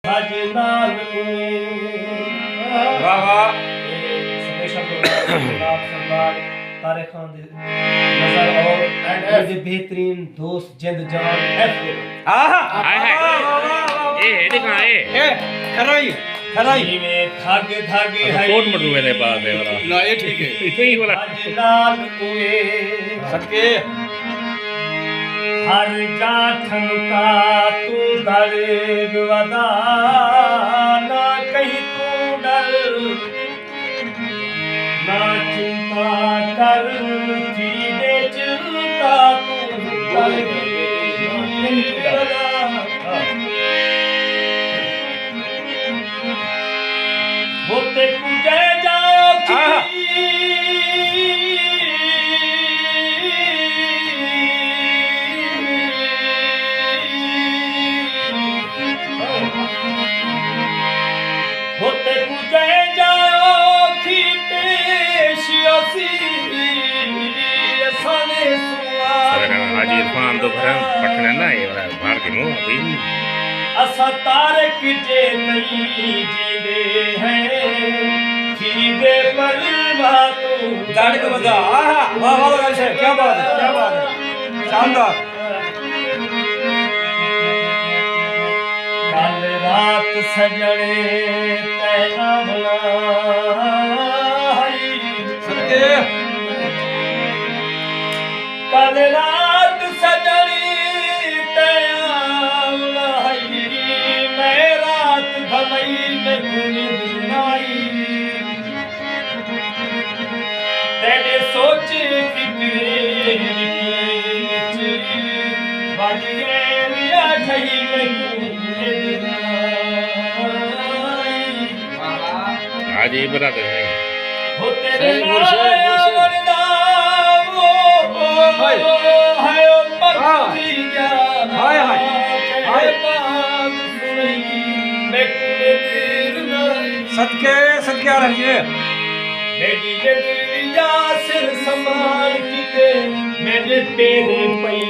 भजनाल वाह वाह सरदार तारिक खान दी नजर और मेरे बेहतरीन दोस्त जिंद जान एफ आहा हाय हाय ए देखना ए खराई खराई में धाग धागे है कोट मटू मेरे पास है वाला ना ये ठीक है इतो ही वाला भजनाल कुए सदके हर जाठन का तू दर वदा ना कहीं तू डर ना चिंता कर जीने चिंता तू कर होते कुजे जाओ होते कुजे जाओ की पेशियोसी साने सुआ हाजी इरफान तो भरन पटना ना ये वाला बाहर के मुंह अभी असा तारक जे नहीं जीदे हैं जीदे पर बातों गाड़ी को बजा आहा वाह वाह गाड़ी से क्या बात है शानदार कल रात सजने तैना बुलाई सदके कल रात सजनी तैना बुलाई मैं रात भमई में घूमी दुनाई तेरे सोचे फिक्रे बज गए लिया ठही में घूमे दुनाई हाजी बता दे हो तेरे सही गुरसे, गुरसे। वरदावो हाय। हाय ओ पक्षी जा हाय, हाय। हाय। बाग सुनई मैं कुने देर नहीं सदके सदके आ रही है मेरी जगरिया सिर संभाल के मेरे तेरे पई